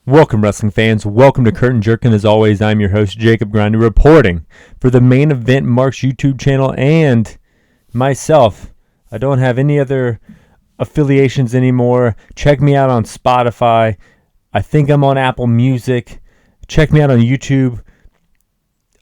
Welcome, wrestling fans. Welcome to Curtain Jerkin. As always, I'm your host, Jacob Grondy, reporting for the Main Event Marks YouTube channel and myself. I don't have any other affiliations anymore. Check me out on Spotify. I think I'm on Apple Music. Check me out on YouTube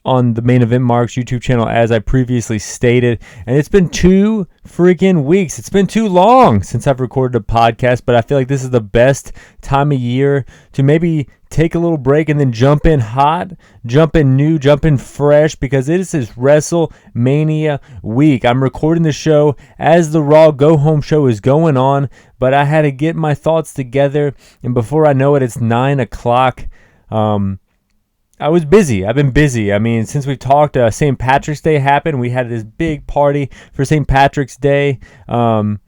on the Main Event Marks YouTube channel, as I previously stated. And it's been 2 freaking weeks. It's been too long since I've recorded a podcast, but I feel like this is the best time of year to maybe take a little break and then jump in hot, jump in new, jump in fresh, because it is this WrestleMania week. I'm recording the show as the Raw Go Home show is going on, but I had to get my thoughts together, and before I know it, it's 9 o'clock. I was busy. I've been busy. I mean, since we've talked, St. Patrick's Day happened. We had this big party for St. Patrick's Day at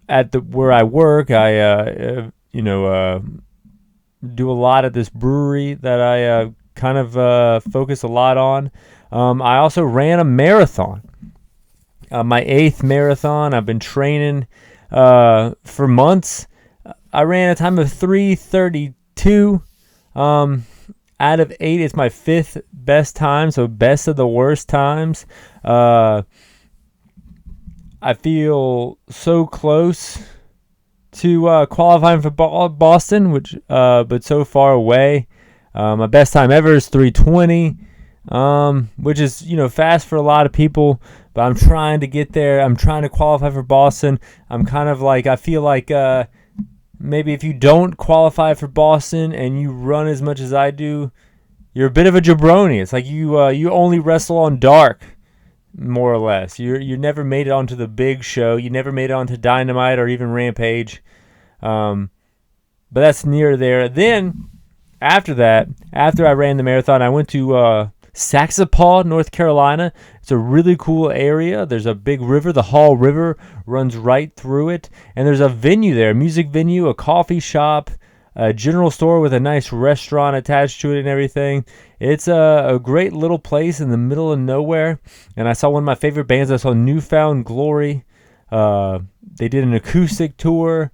where I work. I do a lot at this brewery that I kind of focus a lot on. I also ran a marathon, my 8th marathon. I've been training for months. I ran a time of 3:32. Out of 8, it's my 5th best time, so best of the worst times. I feel so close to qualifying for Boston, but so far away. My best time ever is 3:20, which is fast for a lot of people, but I'm trying to get there. I'm trying to qualify for Boston. I'm kind of like, I feel like maybe if you don't qualify for Boston and you run as much as I do, you're a bit of a jabroni. It's like you only wrestle on dark, more or less. You never made it onto the big show. You never made it onto Dynamite or even Rampage. But that's near there. Then, after I ran the marathon, I went to Saxapaw, North Carolina. It's a really cool area. There's a big river. The Hall River runs right through it. And there's a venue there, a music venue, a coffee shop, a general store with a nice restaurant attached to it and everything. It's a great little place in the middle of nowhere. And I saw one of my favorite bands. I saw Newfound Glory. They did an acoustic tour.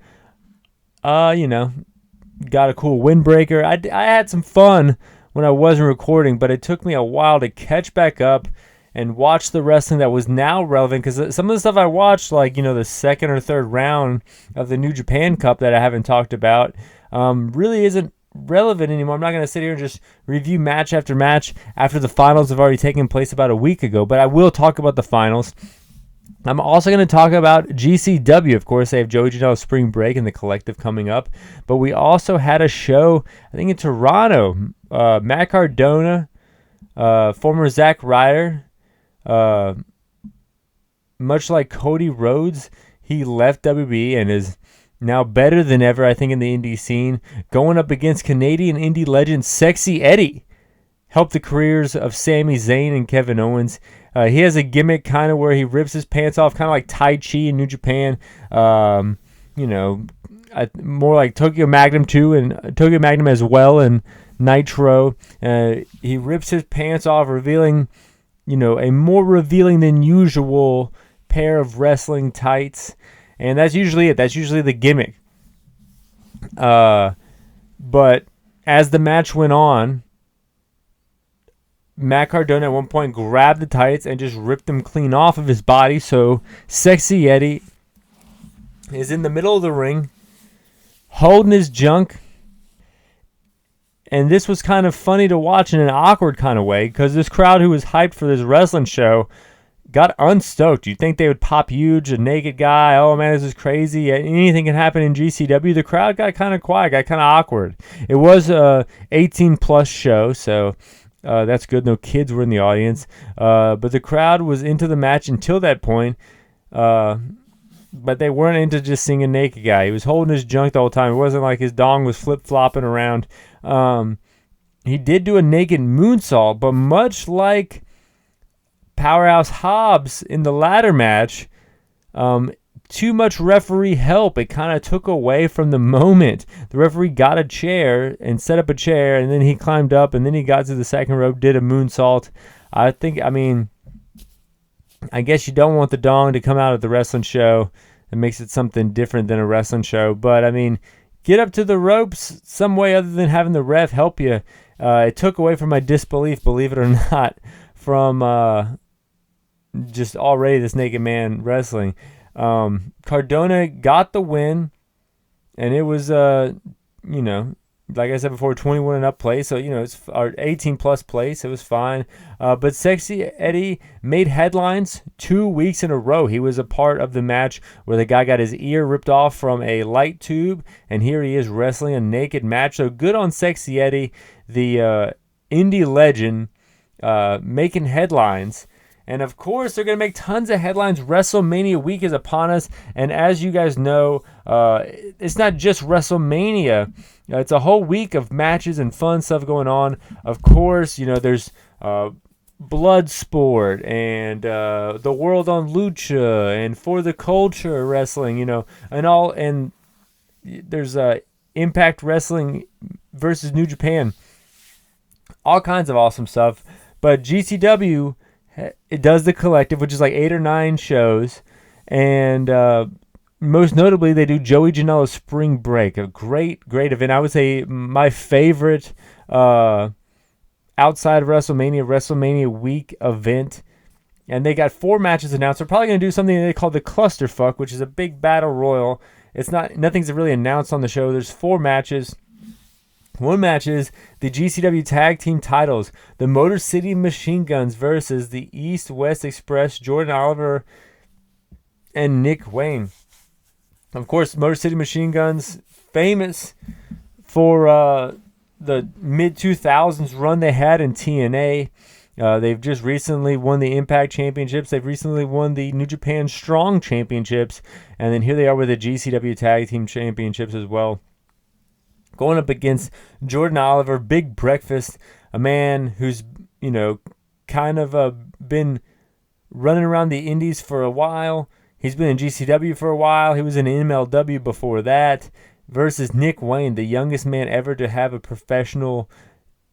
Got a cool windbreaker. I had some fun when I wasn't recording, but it took me a while to catch back up and watch the wrestling that was now relevant, because some of the stuff I watched, like, the second or third round of the New Japan Cup that I haven't talked about, really isn't relevant anymore. I'm not going to sit here and just review match after match after the finals have already taken place about a week ago, but I will talk about the finals. I'm also going to talk about GCW. Of course, they have Joey Janela Spring Break and the Collective coming up. But we also had a show, I think in Toronto. Matt Cardona, former Zack Ryder, much like Cody Rhodes, he left WB and is now better than ever, I think, in the indie scene. Going up against Canadian indie legend Sexy Eddie. Helped the careers of Sami Zayn and Kevin Owens. He has a gimmick kind of where he rips his pants off, kind of like Tai Chi in New Japan. More like Tokyo Magnum too, and Tokyo Magnum as well, and Nitro. He rips his pants off, revealing, a more revealing than usual pair of wrestling tights, and that's usually it. That's usually the gimmick. But as the match went on, Matt Cardona at one point grabbed the tights and just ripped them clean off of his body. So Sexy Eddie is in the middle of the ring, holding his junk. And this was kind of funny to watch in an awkward kind of way, because this crowd who was hyped for this wrestling show got unstoked. You'd think they would pop huge, a naked guy. Oh, man, this is crazy. Anything can happen in GCW. The crowd got kind of quiet, got kind of awkward. It was a 18-plus show, so that's good. No kids were in the audience. But the crowd was into the match until that point. But they weren't into just seeing a naked guy. He was holding his junk the whole time. It wasn't like his dong was flip-flopping around. He did do a naked moonsault, but much like Powerhouse Hobbs in the ladder match, too much referee help. It kind of took away from the moment. The referee got a chair and set up a chair, and then he climbed up, and then he got to the second rope, did a moonsault. I guess you don't want the dong to come out at the wrestling show. It makes it something different than a wrestling show. But, get up to the ropes some way other than having the ref help you. It took away from my disbelief, believe it or not, from just already this naked man wrestling. Cardona got the win, and it was, like I said before, 21 and up play. So, it's our 18 plus place. It was fine. But Sexy Eddie made headlines 2 weeks in a row. He was a part of the match where the guy got his ear ripped off from a light tube. And here he is wrestling a naked match. So good on Sexy Eddie, the indie legend, making headlines. And of course, they're going to make tons of headlines. WrestleMania week is upon us. And as you guys know, it's not just WrestleMania. It's a whole week of matches and fun stuff going on. Of course, there's Bloodsport and the World on Lucha and For the Culture Wrestling, and there's Impact Wrestling versus New Japan. All kinds of awesome stuff. But GCW, it does the collective, which is like 8 or 9 shows, and most notably they do Joey Janela Spring Break, a great event. I would say my favorite outside of WrestleMania week event. And they got 4 matches announced. They're probably going to do something they call the Clusterfuck, which is a big battle royal. Nothing's really announced on the show. There's 4 matches. One match is the GCW Tag Team titles. The Motor City Machine Guns versus the East West Express, Jordan Oliver and Nick Wayne. Of course, Motor City Machine Guns, famous for the mid-2000s run they had in TNA. They've just recently won the Impact Championships. They've recently won the New Japan Strong Championships. And then here they are with the GCW Tag Team Championships as well. Going up against Jordan Oliver, Big Breakfast, a man who's, kind of been running around the indies for a while. He's been in GCW for a while. He was in MLW before that. Versus Nick Wayne, the youngest man ever to have a professional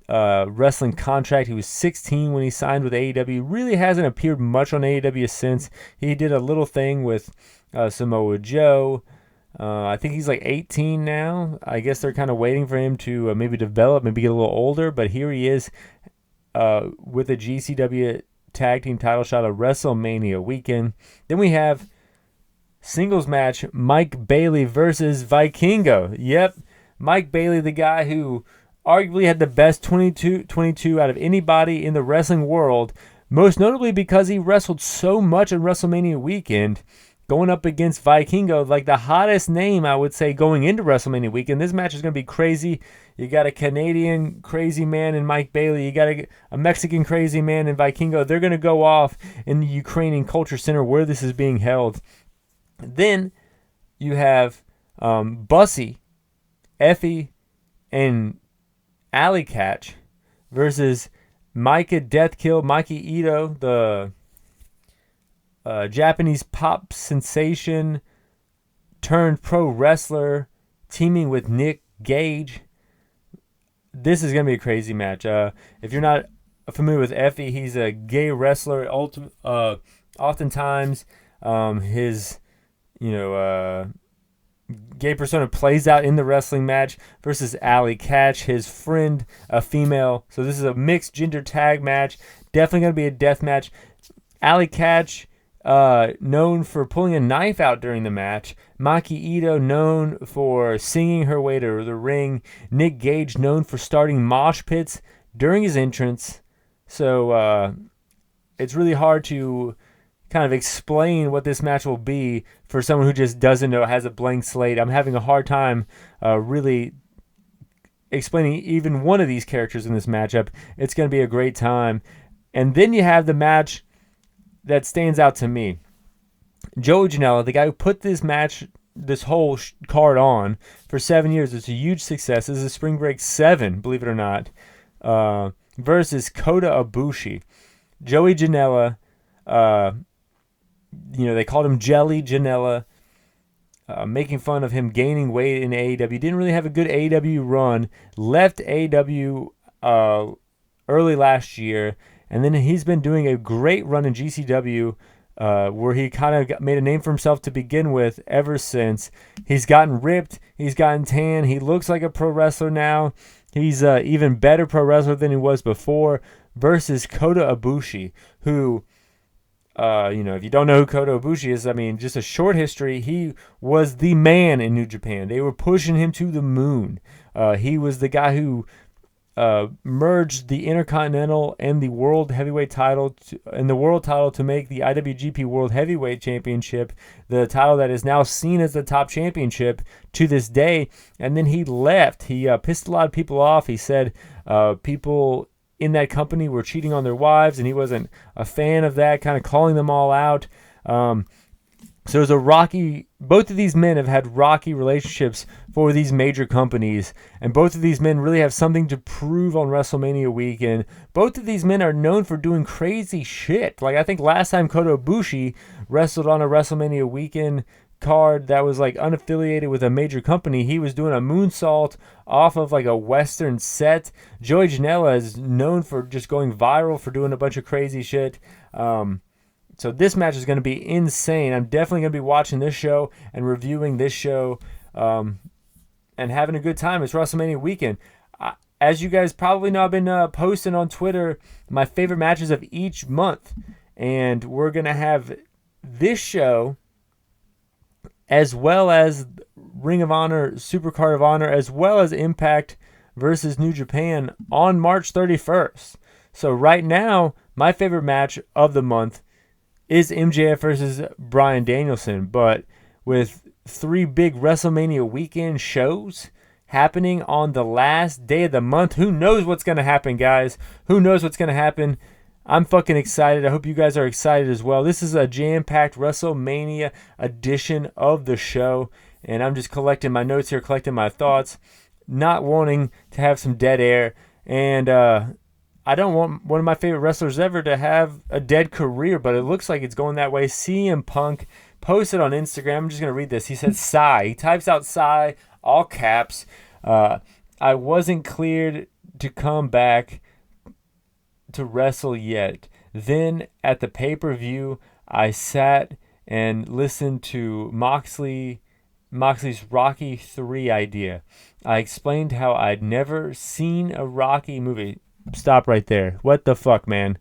wrestling contract. He was 16 when he signed with AEW. Really hasn't appeared much on AEW since. He did a little thing with Samoa Joe. I think he's like 18 now. I guess they're kind of waiting for him to maybe develop, maybe get a little older. But here he is with a GCW Tag Team title shot at WrestleMania weekend. Then we have singles match, Mike Bailey versus Vikingo. Yep, Mike Bailey, the guy who arguably had the best 22 out of anybody in the wrestling world. Most notably because he wrestled so much at WrestleMania weekend. Going up against Vikingo, like the hottest name, I would say, going into WrestleMania weekend. This match is going to be crazy. You got a Canadian crazy man in Mike Bailey. You got a Mexican crazy man in Vikingo. They're going to go off in the Ukrainian Culture Center where this is being held. Then you have Bussy, Effie, and Alley Catch versus Micah Deathkill, Mikey Ito, the Japanese pop sensation turned pro wrestler, teaming with Nick Gage. This is going to be a crazy match. If you're not familiar with Effie, he's a gay wrestler. Oftentimes, his gay persona plays out in the wrestling match versus Alley Catch, his friend, a female. So this is a mixed gender tag match. Definitely going to be a death match. Alley Catch, known for pulling a knife out during the match. Maki Ito, known for singing her way to the ring. Nick Gage, known for starting mosh pits during his entrance. So it's really hard to kind of explain what this match will be for someone who just doesn't know, has a blank slate. I'm having a hard time really explaining even one of these characters in this matchup. It's going to be a great time. And then you have the match that stands out to me. Joey Janela, the guy who put this whole card on for 7 years. It's a huge success. This is Spring Break 7, believe it or not, versus Kota Ibushi. Joey Janela, they called him Jelly Janela, making fun of him gaining weight in AEW. Didn't really have a good AEW run. Left AEW early last year. And then he's been doing a great run in GCW where he kind of made a name for himself to begin with. Ever since, he's gotten ripped, he's gotten tan, he looks like a pro wrestler now. He's even better pro wrestler than he was before, versus Kota Ibushi, who, if you don't know who Kota Ibushi is, I mean, just a short history. He was the man in New Japan. They were pushing him to the moon. He was the guy who merged the Intercontinental and the World Heavyweight title and the World title to make the IWGP World Heavyweight Championship the title that is now seen as the top championship to this day. And then he left. He pissed a lot of people off. He said people in that company were cheating on their wives, and he wasn't a fan of that, kind of calling them all out. So it was both of these men have had rocky relationships for these major companies, and both of these men really have something to prove on WrestleMania weekend. Both of these men are known for doing crazy shit. Like, I think last time Kota Ibushi wrestled on a WrestleMania weekend card that was like unaffiliated with a major company, he was doing a moonsault off of like a Western set. Joey Janela is known for just going viral for doing a bunch of crazy shit. So this match is going to be insane. I'm definitely going to be watching this show and reviewing this show and having a good time. It's WrestleMania weekend. As you guys probably know, I've been posting on Twitter my favorite matches of each month. And we're going to have this show as well as Ring of Honor, Supercard of Honor, as well as Impact versus New Japan on March 31st. So right now, my favorite match of the month is MJF versus Bryan Danielson. But with 3 big WrestleMania weekend shows happening on the last day of the month, who knows what's going to happen, guys? Who knows what's going to happen? I'm fucking excited. I hope you guys are excited as well. This is a jam-packed WrestleMania edition of the show, and I'm just collecting my notes here, collecting my thoughts, not wanting to have some dead air. And I don't want one of my favorite wrestlers ever to have a dead career, but it looks like it's going that way. CM Punk posted on Instagram. I'm just going to read this. He said, "Sigh." He types out "sigh," all caps. "I wasn't cleared to come back to wrestle yet. Then at the pay-per-view, I sat and listened to Moxley's Rocky 3 idea. I explained how I'd never seen a Rocky movie." Stop right there. What the fuck, man?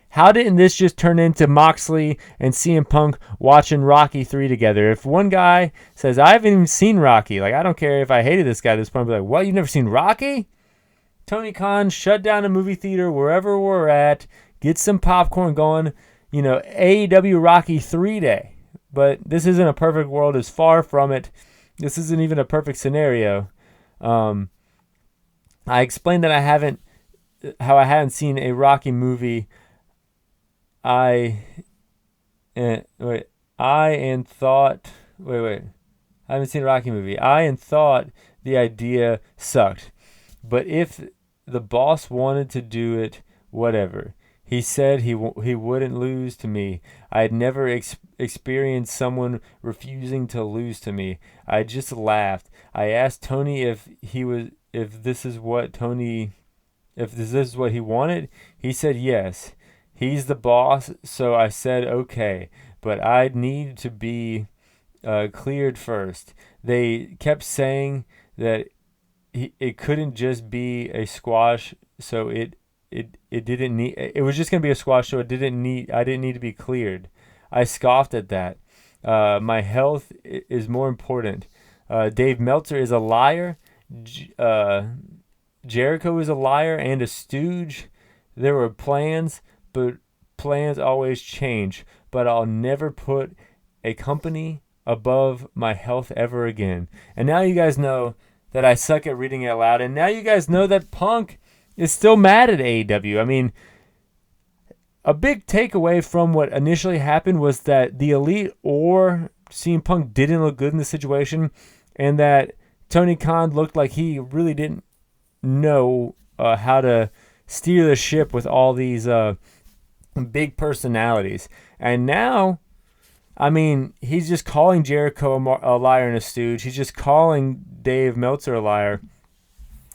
How didn't this just turn into Moxley and CM Punk watching Rocky 3 together? If one guy says, "I haven't even seen Rocky," like, I don't care if I hated this guy at this point, I'd be like, "What, you've never seen Rocky?" Tony Khan, shut down a movie theater wherever we're at, get some popcorn going, AEW Rocky 3 Day. But this isn't a perfect world. It's far from it. This isn't even a perfect scenario. I explained that I hadn't seen a Rocky movie. I haven't seen a Rocky movie. I thought the idea sucked. But if the boss wanted to do it, whatever. He said he wouldn't lose to me. I had never experienced someone refusing to lose to me. I just laughed. I asked Tony if this is what he wanted. He said yes. He's the boss, so I said okay. But I'd need to be cleared first. They kept saying that it couldn't just be a squash, so it didn't need. It was just gonna be a squash, so I didn't need to be cleared. I scoffed at that. My health is more important. Dave Meltzer is a liar. Jericho is a liar and a stooge. There were plans, but plans always change. But I'll never put a company above my health ever again. And now you guys know that I suck at reading it aloud. And now you guys know that Punk is still mad at AEW. I mean, a big takeaway from what initially happened was that the Elite or CM Punk didn't look good in the situation, and that Tony Khan looked like he really didn't know how to steer the ship with all these big personalities. And now, I mean, he's just calling Jericho a liar and a stooge. He's just calling Dave Meltzer a liar.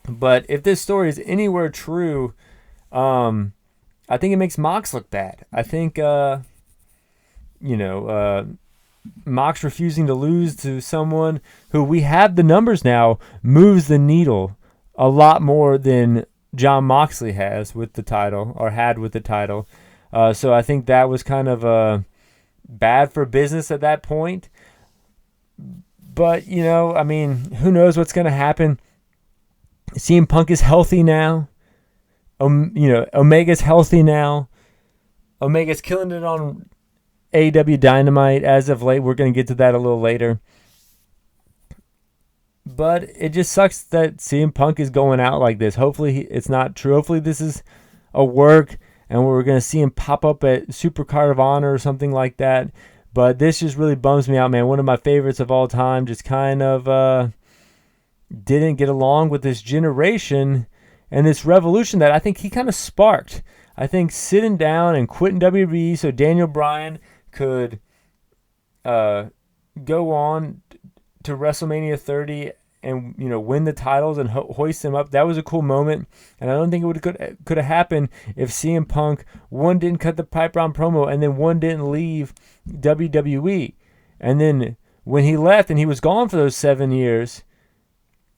But if this story is anywhere true, I think it makes Mox look bad. I think, Mox refusing to lose to someone who we have the numbers now moves the needle a lot more than Jon Moxley has with the title, or had with the title. So I think that was kind of bad for business at that point. But, who knows what's going to happen. CM Punk is healthy now. Omega's healthy now. Omega's killing it on AEW Dynamite as of late. We're going to get to that a little later. But it just sucks that CM Punk is going out like this. Hopefully it's not true. Hopefully this is a work and we're going to see him pop up at Supercard of Honor or something like that. But this just really bums me out, man. One of my favorites of all time just kind of didn't get along with this generation and this revolution that I think he kind of sparked. I think sitting down and quitting WWE so Daniel Bryan could go on to WrestleMania 30 and win the titles and hoist them up. That was a cool moment, and I don't think it could have happened if CM Punk, one, didn't cut the pipe bomb promo, and then one, didn't leave WWE. And then when he left and he was gone for those 7 years,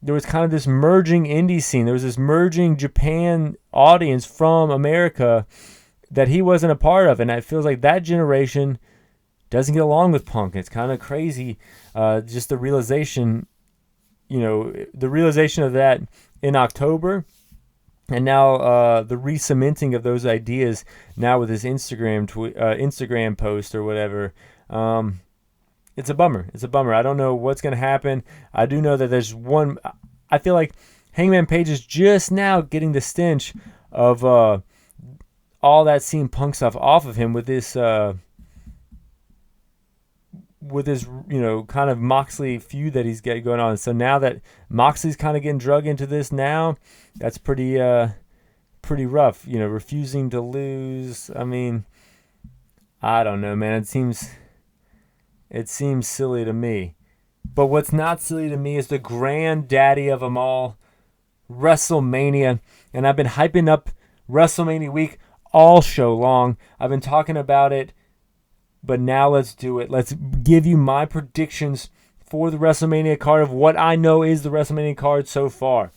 there was kind of this merging indie scene. There was this merging Japan audience from America that he wasn't a part of, and it feels like that generation doesn't get along with Punk. It's kind of crazy, just the realization, of that in October, and now the re-cementing of those ideas now with his Instagram post or whatever. It's a bummer. I don't know what's going to happen. I do know that there's one. I feel like Hangman Page is just now getting the stench of all that CM Punk stuff off of him with this kind of Moxley feud that he's got going on. So now that Moxley's kind of getting drug into this now, that's pretty rough. Refusing to lose. I mean, I don't know, man. It seems silly to me. But what's not silly to me is the granddaddy of them all, WrestleMania. And I've been hyping up WrestleMania week all show long. I've been talking about it. But now let's do it. Let's give you my predictions for the WrestleMania card of what I know is the WrestleMania card so far.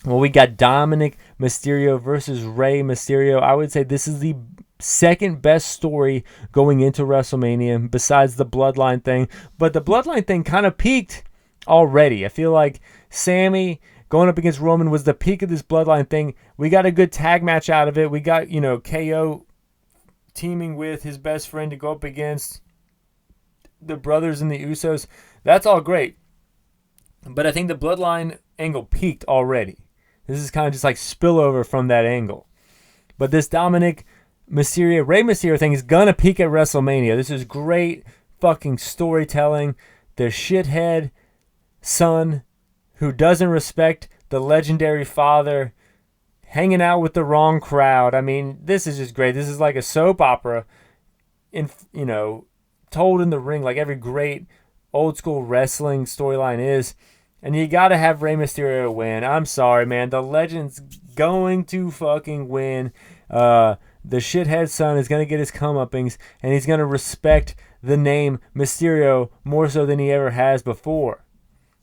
Well, we got Dominic Mysterio versus Rey Mysterio. I would say this is the second best story going into WrestleMania besides the Bloodline thing. But the Bloodline thing kind of peaked already. I feel like Sammy going up against Roman was the peak of this Bloodline thing. We got a good tag match out of it. We got, KO teaming with his best friend to go up against the brothers and the Usos. That's all great. But I think the Bloodline angle peaked already. This is kind of just like spillover from that angle. But this Dominic Mysterio, Rey Mysterio thing is going to peak at WrestleMania. This is great fucking storytelling. The shithead son who doesn't respect the legendary father hanging out with the wrong crowd. I mean, this is just great. This is like a soap opera, told in the ring like every great old school wrestling storyline is. And you got to have Rey Mysterio win. I'm sorry, man. The legend's going to fucking win. The shithead son is going to get his comeuppings, and he's going to respect the name Mysterio more so than he ever has before.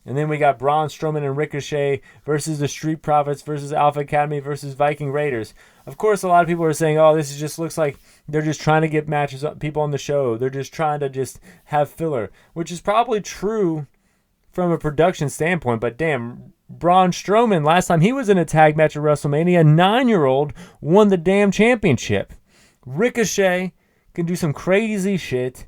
And then we got Braun Strowman and Ricochet versus the Street Profits versus Alpha Academy versus Viking Raiders. Of course, a lot of people are saying, oh, this just looks like they're just trying to get matches, people on the show. They're just trying to just have filler, which is probably true from a production standpoint. But damn, Braun Strowman, last time he was in a tag match at WrestleMania, a 9-year-old won the damn championship. Ricochet can do some crazy shit.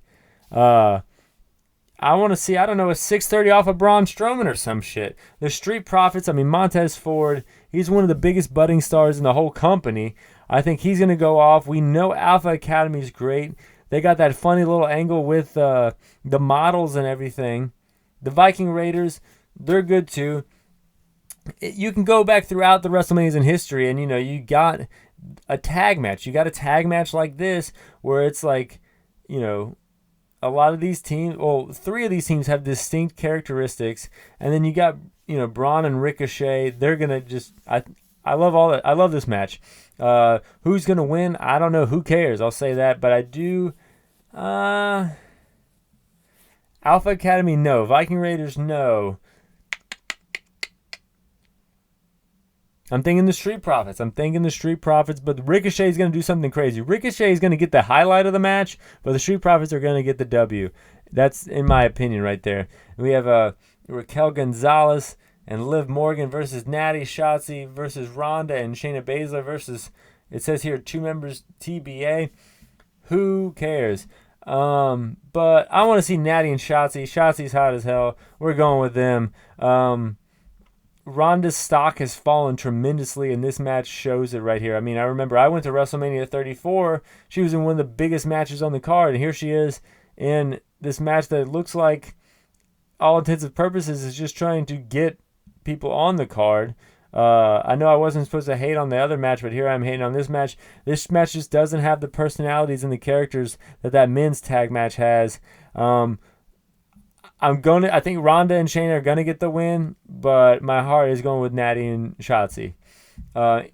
I want to see, a 630 off of Braun Strowman or some shit. The Street Profits, Montez Ford, he's one of the biggest budding stars in the whole company. I think he's going to go off. We know Alpha Academy is great. They got that funny little angle with the models and everything. The Viking Raiders, they're good too. You can go back throughout the WrestleManias in history and, you got a tag match. You got a tag match like this where it's like, a lot of these teams, three of these teams have distinct characteristics, and then you got, Braun and Ricochet. They're gonna just, I love all that. I love this match. Who's gonna win? I don't know. Who cares? I'll say that. But I do Alpha Academy, no. Viking Raiders, no. I'm thinking the Street Profits. But Ricochet is going to do something crazy. Ricochet is going to get the highlight of the match, but the Street Profits are going to get the W. That's in my opinion right there. And we have Raquel Gonzalez and Liv Morgan versus Natty, Shotzi versus Ronda, and Shayna Baszler versus, it says here, 2 members TBA. Who cares? But I want to see Natty and Shotzi. Shotzi's hot as hell. We're going with them. Ronda's stock has fallen tremendously, and this match shows it right here. I mean, I remember I went to WrestleMania 34. She was in one of the biggest matches on the card, and here she is in this match that looks like, all intents and purposes, is just trying to get people on the card. I know I wasn't supposed to hate on the other match, but here I'm hating on this match. This match just doesn't have the personalities and the characters that men's tag match has. I think Ronda and Shayna are gonna get the win, but my heart is going with Natty and Shotzi. The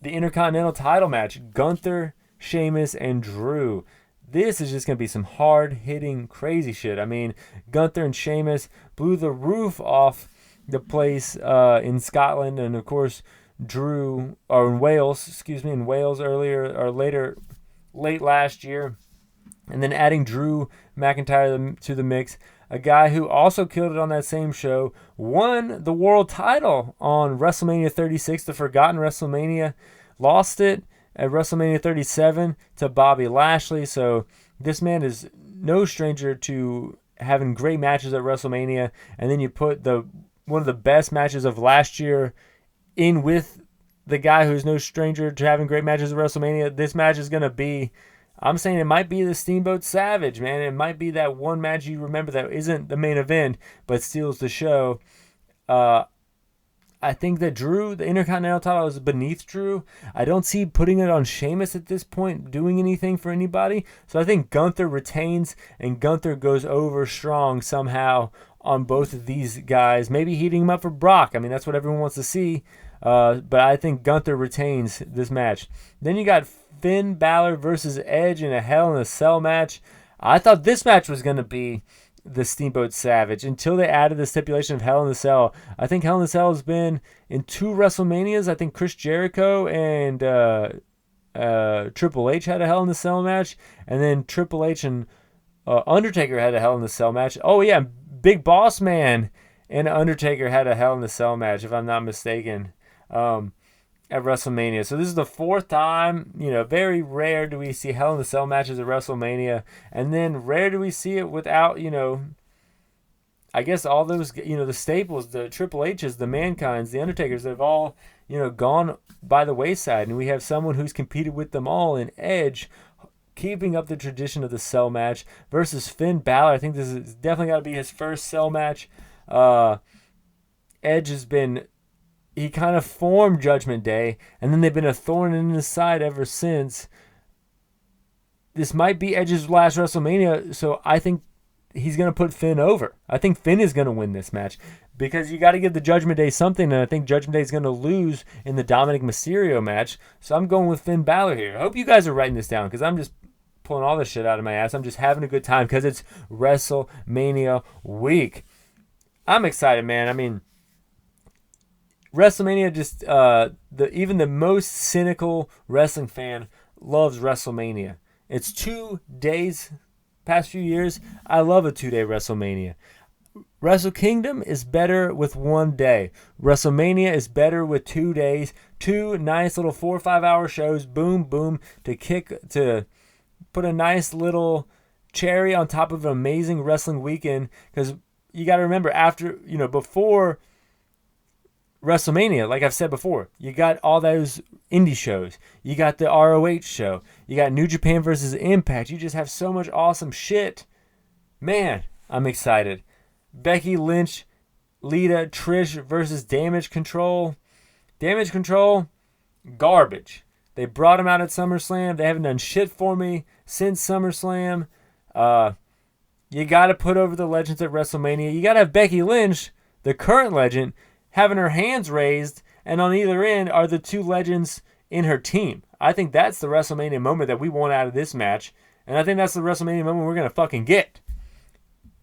Intercontinental title match: Gunther, Sheamus, and Drew. This is just gonna be some hard-hitting, crazy shit. I mean, Gunther and Sheamus blew the roof off the place in Scotland, and of course, in Wales earlier or later, late last year, and then adding Drew McIntyre to the mix. A guy who also killed it on that same show, won the world title on WrestleMania 36, the forgotten WrestleMania, lost it at WrestleMania 37 to Bobby Lashley. So this man is no stranger to having great matches at WrestleMania, and then you put one of the best matches of last year in with the guy who's no stranger to having great matches at WrestleMania. This match is going to be, I'm saying it might be the Steamboat Savage, man. It might be that one match you remember that isn't the main event, but steals the show. I think that Drew, the Intercontinental title, is beneath Drew. I don't see putting it on Sheamus at this point doing anything for anybody. So I think Gunther retains, and Gunther goes over strong somehow on both of these guys. Maybe heating him up for Brock. I mean, that's what everyone wants to see. But I think Gunther retains this match. Then you got Finn Balor versus Edge in a Hell in a Cell match. I thought this match was going to be the Steamboat Savage until they added the stipulation of Hell in a Cell. I think Hell in a Cell has been in 2 WrestleManias. I think Chris Jericho and Triple H had a Hell in a Cell match. And then Triple H and Undertaker had a Hell in a Cell match. Oh, yeah, Big Boss Man and Undertaker had a Hell in a Cell match, if I'm not mistaken. At WrestleMania. So this is the 4th time. Very rare do we see Hell in a Cell matches at WrestleMania, and then rare do we see it without, I guess all those, the staples, the Triple H's, the Mankinds, the Undertakers, they've all, gone by the wayside, and we have someone who's competed with them all in Edge, keeping up the tradition of the Cell match versus Finn Balor. I think this is definitely got to be his first Cell match. Edge has been, he kind of formed Judgment Day, and then they've been a thorn in his side ever since. This might be Edge's last WrestleMania, so I think he's going to put Finn over. I think Finn is going to win this match because you got to give the Judgment Day something, and I think Judgment Day is going to lose in the Dominic Mysterio match, so I'm going with Finn Balor here. I hope you guys are writing this down because I'm just pulling all this shit out of my ass. I'm just having a good time because it's WrestleMania week. I'm excited, man. I mean, WrestleMania just even the most cynical wrestling fan loves WrestleMania. It's 2 days. Past few years, I love a 2-day WrestleMania. Wrestle Kingdom is better with 1 day. WrestleMania is better with 2 days. 2 nice little 4 or 5 hour shows. Boom, boom, to put a nice little cherry on top of an amazing wrestling weekend. Because you got to remember, before WrestleMania, like I've said before, you got all those indie shows. You got the ROH show. You got New Japan versus Impact. You just have so much awesome shit. Man, I'm excited. Becky Lynch, Lita, Trish versus Damage Control. Damage Control, garbage. They brought him out at SummerSlam. They haven't done shit for me since SummerSlam. You got to put over the legends at WrestleMania. You got to have Becky Lynch, the current legend, having her hands raised, and on either end are the 2 legends in her team. I think that's the WrestleMania moment that we want out of this match. And I think that's the WrestleMania moment we're going to fucking get.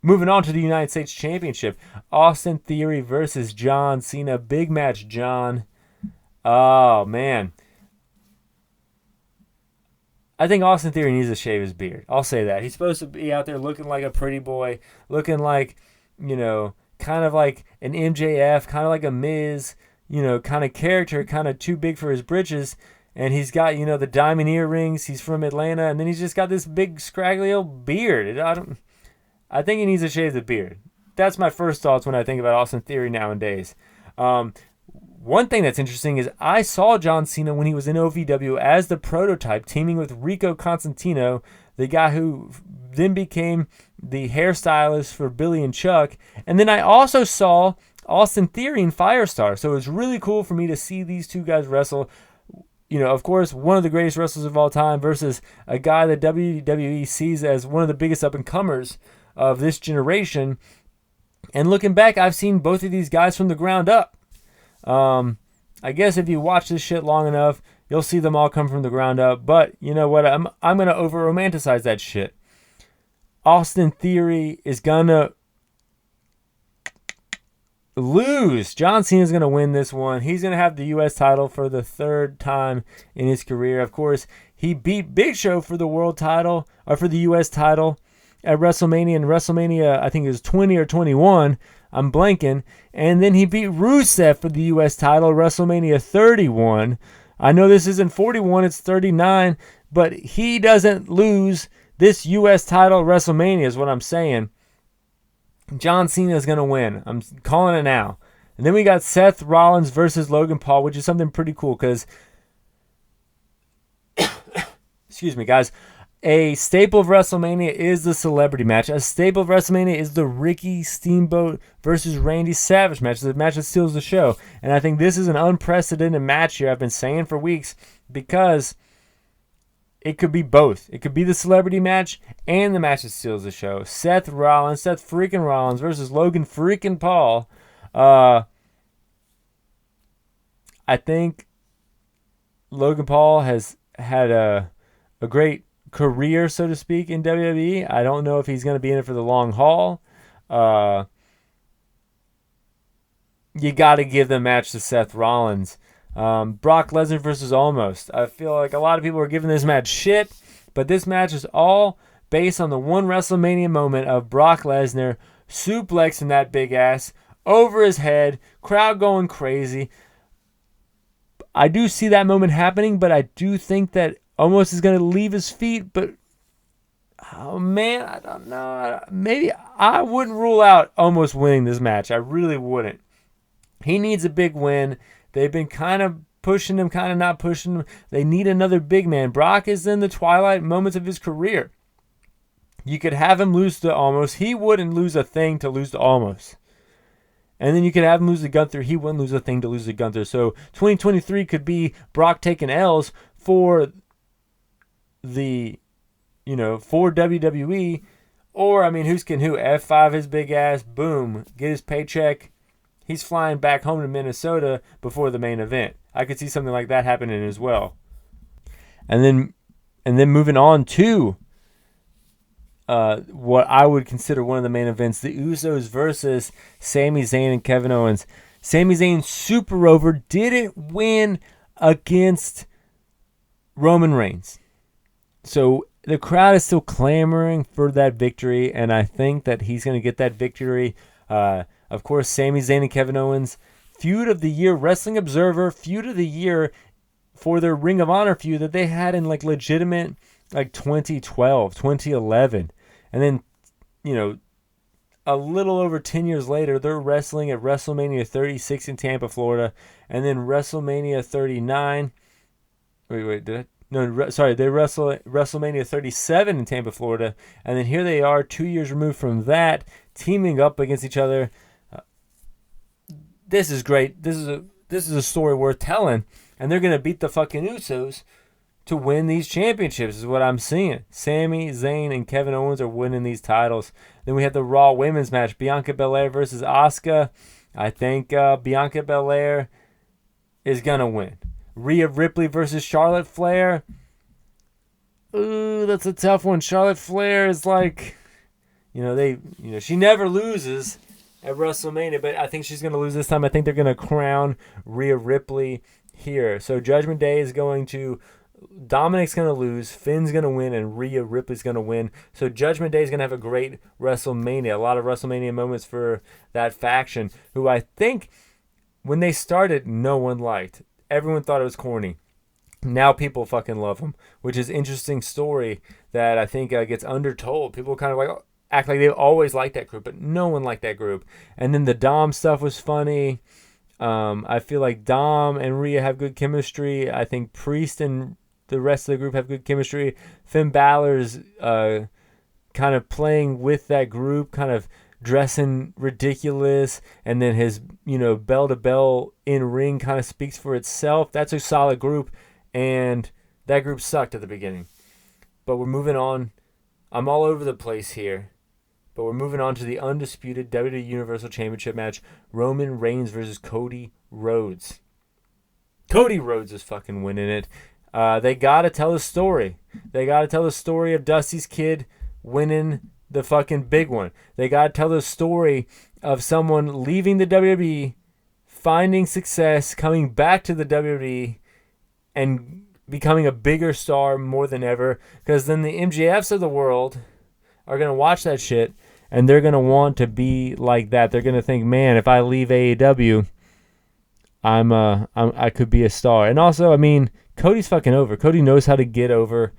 Moving on to the United States Championship. Austin Theory versus John Cena. Big match, John. Oh, man. I think Austin Theory needs to shave his beard. I'll say that. He's supposed to be out there looking like a pretty boy, looking like, kind of like an MJF, kind of like a Miz, kind of character, kind of too big for his britches. And he's got, the diamond earrings. He's from Atlanta. And then he's just got this big, scraggly old beard. I think he needs to shave the beard. That's my first thoughts when I think about Austin Theory nowadays. One thing that's interesting is I saw John Cena when he was in OVW as the prototype, teaming with Rico Constantino, the guy who then became the hairstylist for Billy and Chuck. And then I also saw Austin Theory in Firestar. So it was really cool for me to see these two guys wrestle. Of course, one of the greatest wrestlers of all time versus a guy that WWE sees as one of the biggest up-and-comers of this generation. And looking back, I've seen both of these guys from the ground up. I guess if you watch this shit long enough, you'll see them all come from the ground up. But you know what? I'm going to over-romanticize that shit. Austin Theory is going to lose. John Cena's going to win this one. He's going to have the U.S. title for the third time in his career. Of course, he beat Big Show for the world title, or for the U.S. title at WrestleMania. And WrestleMania, I think it was 20 or 21. I'm blanking. And then he beat Rusev for the U.S. title, WrestleMania 31. I know this isn't 41, it's 39. But he doesn't lose this U.S. title at WrestleMania is what I'm saying. John Cena is going to win. I'm calling it now. And then we got Seth Rollins versus Logan Paul, which is something pretty cool because, excuse me, guys, a staple of WrestleMania is the celebrity match. A staple of WrestleMania is the Ricky Steamboat versus Randy Savage match. It's the match that steals the show. And I think this is an unprecedented match here. I've been saying for weeks because it could be both. It could be the celebrity match and the match that steals the show. Seth freaking Rollins versus Logan freaking Paul. I think Logan Paul has had a great career, so to speak, in WWE. I don't know if he's going to be in it for the long haul. You got to give the match to Seth Rollins. Brock Lesnar versus Almost. I feel like a lot of people are giving this match shit, but this match is all based on the one WrestleMania moment of Brock Lesnar suplexing that big ass over his head, crowd going crazy. I do see that moment happening, but I do think that Almost is going to leave his feet, but oh man, I don't know. Maybe I wouldn't rule out Almost winning this match. I really wouldn't. He needs a big win. They've been kind of pushing him, kind of not pushing him. They need another big man. Brock is in the twilight moments of his career. You could have him lose to Almost. He wouldn't lose a thing to lose to Almost. And then you could have him lose to Gunther. He wouldn't lose a thing to lose to Gunther. So 2023 could be Brock taking L's for for WWE. Or, I mean, who's can who? F5 his big ass. Boom. Get his paycheck. He's flying back home to Minnesota before the main event. I could see something like that happening as well. And then moving on to what I would consider one of the main events, the Usos versus Sami Zayn and Kevin Owens. Sami Zayn super over, didn't win against Roman Reigns. So the crowd is still clamoring for that victory, and I think that he's going to get that victory. Of course, Sami Zayn and Kevin Owens, feud of the year, Wrestling Observer, feud of the year for their Ring of Honor feud that they had in legitimate 2012, 2011. And then, a little over 10 years later, they're wrestling at WrestleMania 36 in Tampa, Florida. And then WrestleMania 39. Wait, did I? No, sorry, they wrestle at WrestleMania 37 in Tampa, Florida. And then here they are, 2 years removed from that, teaming up against each other. This is great. This is a story worth telling. And they're going to beat the fucking Usos to win these championships is what I'm seeing. Sami Zayn and Kevin Owens are winning these titles. Then we have the Raw Women's match, Bianca Belair versus Asuka. I think Bianca Belair is going to win. Rhea Ripley versus Charlotte Flair. Ooh, that's a tough one. Charlotte Flair is like, she never loses at WrestleMania, but I think she's going to lose this time. I think they're going to crown Rhea Ripley here. So Judgment Day is going to, Dominic's going to lose, Finn's going to win, and Rhea Ripley's going to win. So Judgment Day is going to have a great WrestleMania. A lot of WrestleMania moments for that faction, who I think when they started, no one liked. Everyone thought it was corny. Now people fucking love them, which is an interesting story that I think gets undertold. People kind of act like they've always liked that group, but no one liked that group. And then the Dom stuff was funny. I feel like Dom and Rhea have good chemistry. I think Priest and the rest of the group have good chemistry. Finn Balor's kind of playing with that group, kind of dressing ridiculous, and then his bell-to-bell in-ring kind of speaks for itself. That's a solid group, and that group sucked at the beginning. But we're moving on. I'm all over the place here, but we're moving on to the undisputed WWE Universal Championship match, Roman Reigns versus Cody Rhodes. Cody Rhodes is fucking winning it. They got to tell the story. They got to tell the story of Dusty's kid winning the fucking big one. They got to tell the story of someone leaving the WWE, finding success, coming back to the WWE, and becoming a bigger star more than ever. Because then the MJFs of the world are going to watch that shit, and they're going to want to be like that. They're going to think, man, if I leave AEW, I could be a star. And also, I mean, Cody's fucking over. Cody knows how to get over.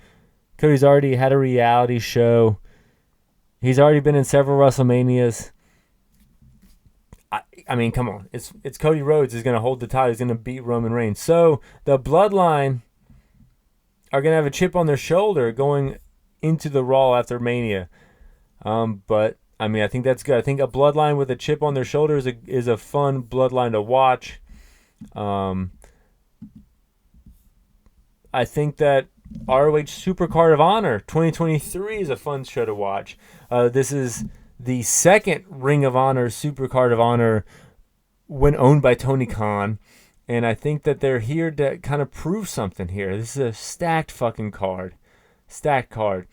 Cody's already had a reality show. He's already been in several WrestleManias. I mean, come on. It's Cody Rhodes is going to hold the title. He's going to beat Roman Reigns. So the Bloodline are going to have a chip on their shoulder going into the Raw after Mania. But, I mean, I think that's good. I think a Bloodline with a chip on their shoulder is a fun Bloodline to watch. I think that ROH Supercard of Honor 2023 is a fun show to watch. This is the second Ring of Honor Supercard of Honor when owned by Tony Khan. And I think that they're here to kind of prove something here. This is a stacked fucking card. Stacked card.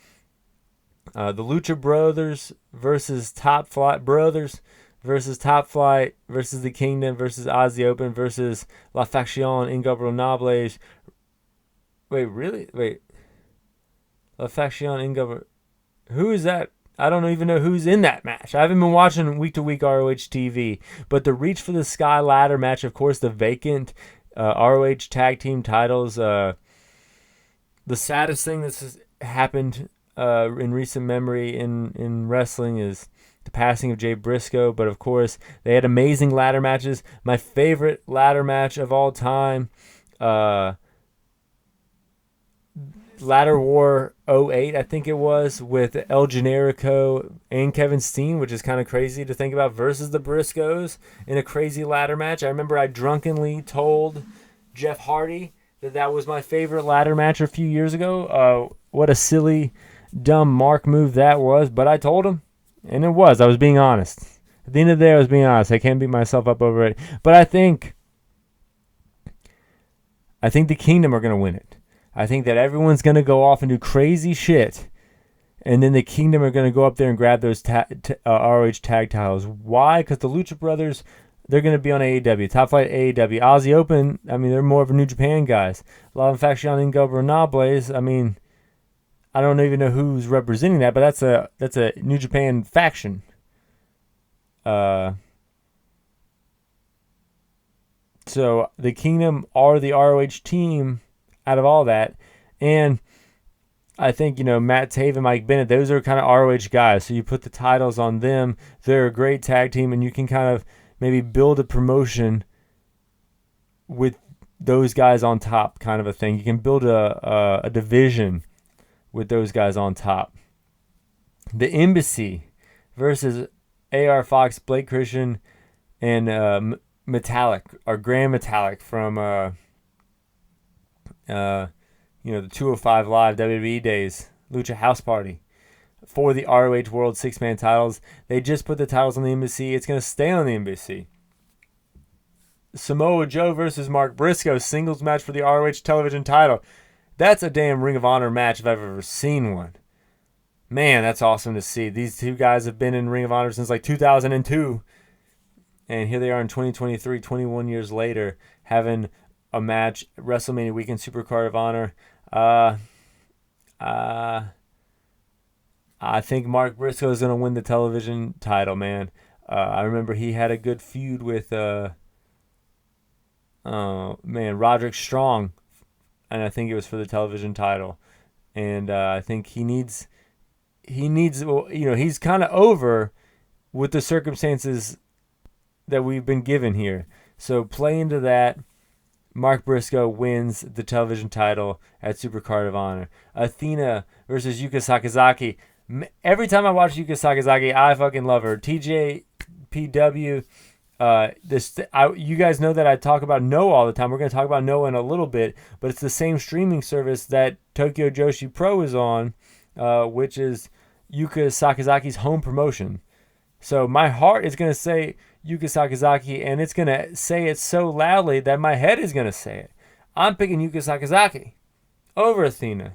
The Lucha Brothers versus Top Flight Brothers versus Top Flight versus The Kingdom versus Aussie Open versus La Faction Ingobernables. Wait, really? Wait. La Faction Ingobernables. Who is that? I don't even know who's in that match. I haven't been watching week-to-week ROH TV. But the Reach for the Sky ladder match, of course, the vacant ROH tag team titles. The saddest thing that's has happened in recent memory in wrestling is the passing of Jay Briscoe. But, of course, they had amazing ladder matches. My favorite ladder match of all time, Ladder War 08, I think it was, with El Generico and Kevin Steen, which is kind of crazy to think about, versus the Briscoes in a crazy ladder match. I remember I drunkenly told Jeff Hardy that was my favorite ladder match a few years ago. What a silly, dumb mark move that was, but I told him, and it was. I was being honest. At the end of the day, I was being honest. I can't beat myself up over it. But I think the Kingdom are going to win it. I think that everyone's going to go off and do crazy shit, and then the Kingdom are going to go up there and grab those ROH tag titles. Why? Because the Lucha Brothers, they're going to be on AEW. Top Flight AEW. Aussie Open, I mean, they're more of a New Japan guys. La Faction Ingobernables, I mean, I don't even know who's representing that, but that's a New Japan faction. So the Kingdom are the ROH team out of all that. And I think, Matt Taven, Mike Bennett, those are kind of ROH guys. So you put the titles on them. They're a great tag team, and you can kind of maybe build a promotion with those guys on top, kind of a thing. You can build a division with those guys on top. The Embassy versus AR Fox, Blake Christian, and Metallic, or Grand Metallic from the 205 Live WWE days, Lucha House Party, for the ROH World 6-man titles. They just put the titles on the Embassy. It's going to stay on the Embassy. Samoa Joe versus Mark Briscoe, singles match for the ROH television title. That's a damn Ring of Honor match if I've ever seen one. Man, that's awesome to see. These two guys have been in Ring of Honor since like 2002. And here they are in 2023, 21 years later, having a match, WrestleMania weekend, Supercard of Honor. I think Mark Briscoe is going to win the television title, man. I remember he had a good feud with Roderick Strong, and I think it was for the television title. And I think he needs, he's kind of over with the circumstances that we've been given here. So play into that. Mark Briscoe wins the television title at Supercard of Honor. Athena versus Yuka Sakazaki. Every time I watch Yuka Sakazaki, I fucking love her. TJPW. You guys know that I talk about Noah all the time. We're going to talk about Noah in a little bit, but it's the same streaming service that Tokyo Joshi Pro is on, which is Yuka Sakazaki's home promotion. So my heart is going to say Yuka Sakazaki, and it's going to say it so loudly that my head is going to say it. I'm picking Yuka Sakazaki over Athena.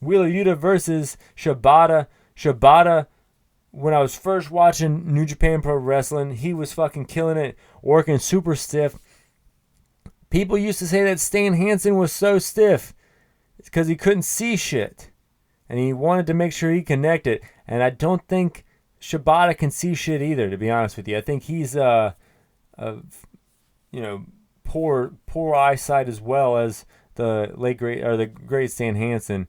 Wheeler Yuta versus Shibata. Shibata, when I was first watching New Japan Pro Wrestling, he was fucking killing it, working super stiff. People used to say that Stan Hansen was so stiff. It's because he couldn't see shit. And he wanted to make sure he connected. And I don't think Shibata can see shit either, to be honest with you. I think he's poor eyesight as well as the great Stan Hansen,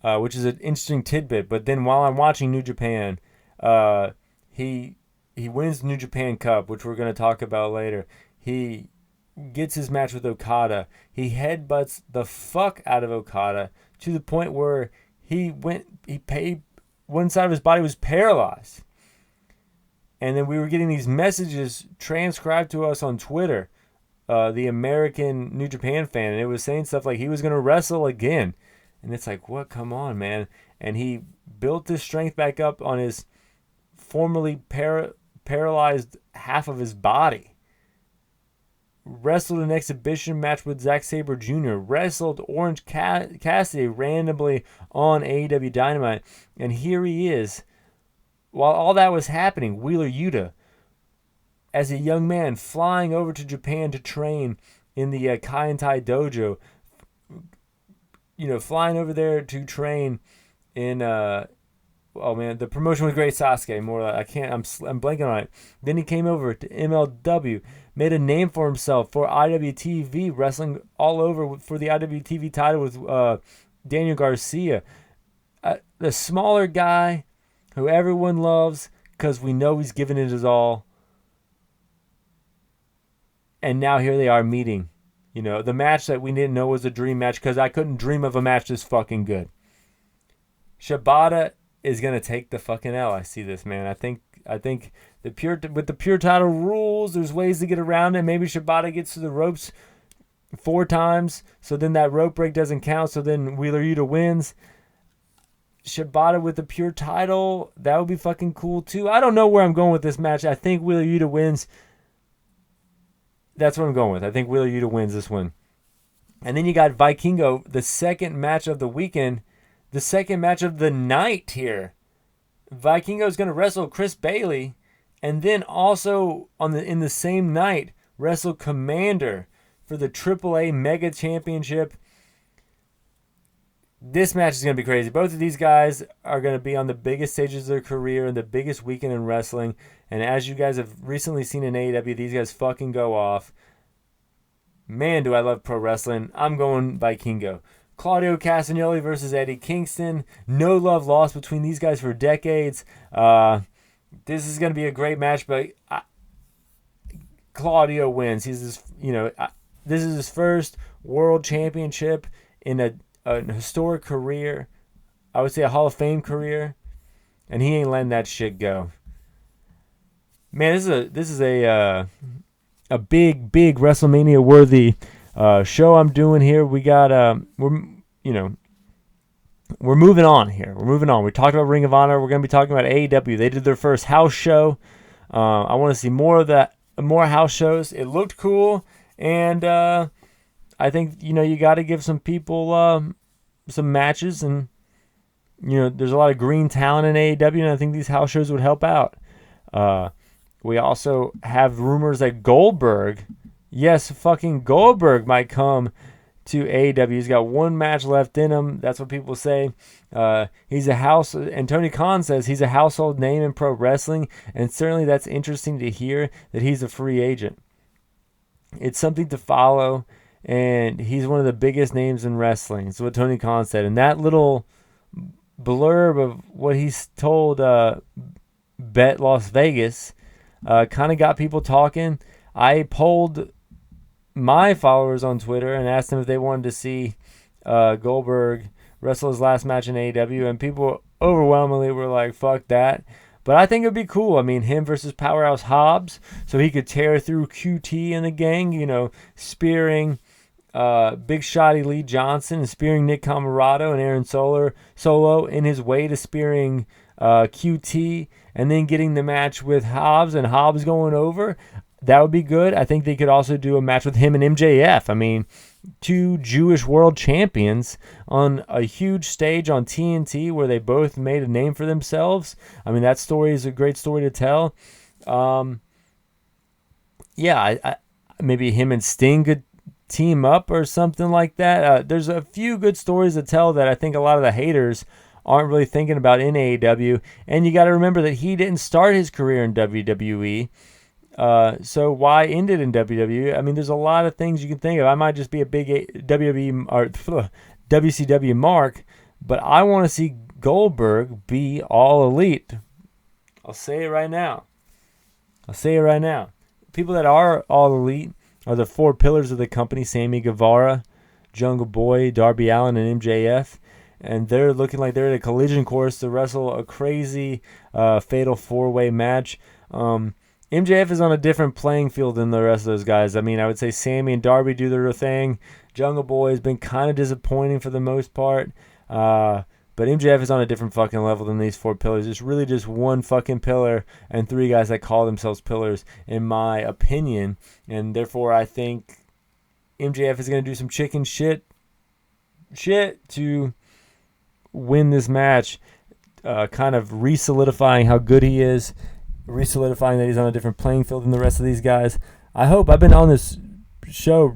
which is an interesting tidbit. But then while I'm watching New Japan, he wins the New Japan Cup, which we're going to talk about later. He gets his match with Okada. He headbutts the fuck out of Okada to the point where one side of his body was paralyzed. And then we were getting these messages transcribed to us on Twitter, the American New Japan fan, and it was saying stuff like he was going to wrestle again. And it's like, what? Come on, man. And he built his strength back up on his formerly paralyzed half of his body. Wrestled an exhibition match with Zack Sabre Jr. Wrestled Orange Cassidy randomly on AEW Dynamite. And here he is. While all that was happening, Wheeler Yuta, as a young man, flying over to Japan to train in the Kaientai Dojo. Flying over there to train in the promotion with Great Sasuke. I'm blanking on it. Then he came over to MLW, made a name for himself for IWTV, wrestling all over for the IWTV title with Daniel Garcia. The smaller guy who everyone loves because we know he's given it his all. And now here they are meeting. The match that we didn't know was a dream match because I couldn't dream of a match this fucking good. Shibata is going to take the fucking L. I see this, man. I think with the pure title rules, there's ways to get around it. Maybe Shibata gets to the ropes 4 times, so then that rope break doesn't count, so then Wheeler Yuta wins. Shibata with the pure title, that would be fucking cool too. I don't know where I'm going with this match. I think Wheeler Yuta wins. That's what I'm going with. I think Wheeler Yuta wins this one. And then you got Vikingo, the second match of the weekend, the second match of the night here. Vikingo is going to wrestle Chris Bailey, and then also in the same night wrestle Commander for the AAA Mega Championship. This match is going to be crazy. Both of these guys are going to be on the biggest stages of their career and the biggest weekend in wrestling. And as you guys have recently seen in AEW, these guys fucking go off. Man, do I love pro wrestling. I'm going Vikingo. Claudio Castagnoli versus Eddie Kingston. No love lost between these guys for decades. This is going to be a great match, but Claudio wins. This is his first world championship in a historic career. I would say a Hall of Fame career, and he ain't letting that shit go. Man, this is a big WrestleMania worthy show I'm doing here. We got we're moving on here. We're moving on. We talked about Ring of Honor. We're going to be talking about AEW. They did their first house show. I want to see more of that, more house shows. It looked cool, and I think you got to give some people some matches, and there's a lot of green talent in AEW, and I think these house shows would help out. We also have rumors that Goldberg, yes, fucking Goldberg might come to AEW. He's got one match left in him. That's what people say. He's a house, and Tony Khan says he's a household name in pro wrestling, and certainly that's interesting to hear that he's a free agent. It's something to follow, and he's one of the biggest names in wrestling. That's what Tony Khan said. And that little blurb of what he's told Bet Las Vegas kind of got people talking. I polled my followers on Twitter and asked them if they wanted to see Goldberg wrestle his last match in AEW, and people overwhelmingly were like, fuck that. But I think it would be cool. I mean, him versus Powerhouse Hobbs, so he could tear through QT and the gang, spearing Big Shotty Lee Johnson and spearing Nick Camarado and Aaron Solo in his way to spearing QT, and then getting the match with Hobbs and Hobbs going over. That would be good. I think they could also do a match with him and MJF. I mean, two Jewish world champions on a huge stage on TNT where they both made a name for themselves. I mean, that story is a great story to tell. Maybe him and Sting could team up or something like that. There's a few good stories to tell that I think a lot of the haters aren't really thinking about in AEW. And you got to remember that he didn't start his career in WWE. So why end it in WWE? I mean, there's a lot of things you can think of. I might just be a big WWE or WCW mark, but I want to see Goldberg be all elite. I'll say it right now. People that are all elite are the four pillars of the company: Sammy Guevara, Jungle Boy, Darby Allin, and MJF. And they're looking like they're at a collision course to wrestle a crazy fatal four-way match. MJF is on a different playing field than the rest of those guys. I mean, I would say Sammy and Darby do their thing. Jungle Boy has been kind of disappointing for the most part. But MJF is on a different fucking level than these four pillars. It's really just one fucking pillar and three guys that call themselves pillars, in my opinion. And therefore, I think MJF is going to do some chicken shit to win this match, kind of re-solidifying how good he is, re-solidifying that he's on a different playing field than the rest of these guys. I hope. I've been on this show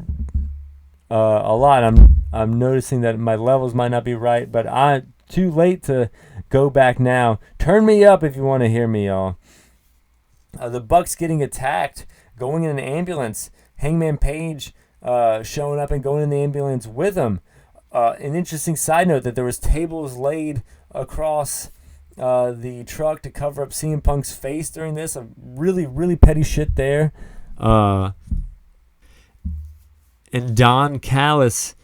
a lot. I'm noticing that my levels might not be right, but I'm too late to go back now. Turn me up if you want to hear me, y'all. The Bucks getting attacked, going in an ambulance. Hangman Page showing up and going in the ambulance with him. An interesting side note that there was tables laid across the truck to cover up CM Punk's face during this. A really, really petty shit there. And Don Callis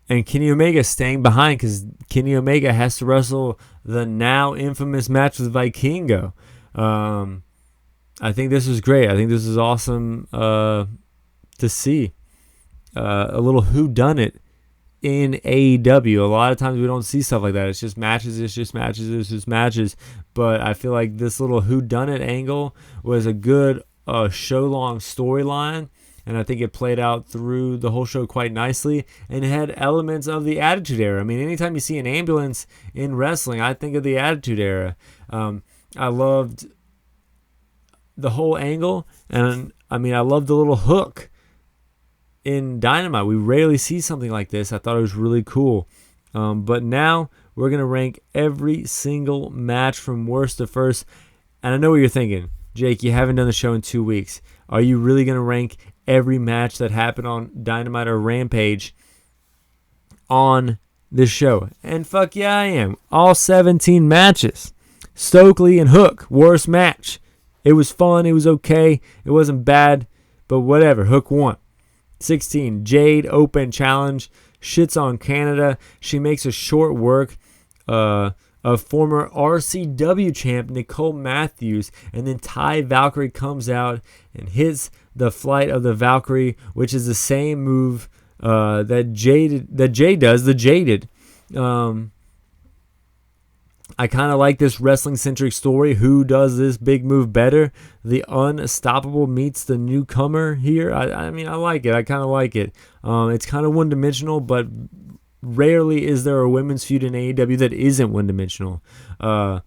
and Kenny Omega staying behind because Kenny Omega has to wrestle the now infamous match with Vikingo. I think this was great. I think this is awesome to see. A little whodunit in AEW. A lot of times we don't see stuff like that. It's just matches. But I feel like this little whodunit angle was a good show-long storyline, and I think it played out through the whole show quite nicely, and it had elements of the Attitude Era. I mean, anytime you see an ambulance in wrestling, I think of the Attitude Era. I loved the whole angle, and I mean, I loved the little hook in Dynamite. We rarely see something like this. I thought it was really cool. But now we're going to rank every single match from worst to first. And I know what you're thinking. Jake, you haven't done the show in 2 weeks. Are you really going to rank every match that happened on Dynamite or Rampage on this show? And fuck yeah, I am. All 17 matches. Stokely and Hook, worst match. It was fun. It was okay. It wasn't bad. But whatever. Hook won. 16, Jade Open Challenge. Shits on Canada. She makes a short work of former RCW champ Nicole Matthews. And then Ty Valkyrie comes out and hits the Flight of the Valkyrie, which is the same move that Jade does, the Jaded. I kind of like this wrestling-centric story. Who does this big move better? The Unstoppable meets the newcomer here. I mean, I like it. I kind of like it. It's kind of one-dimensional, but rarely is there a women's feud in AEW that isn't one-dimensional. The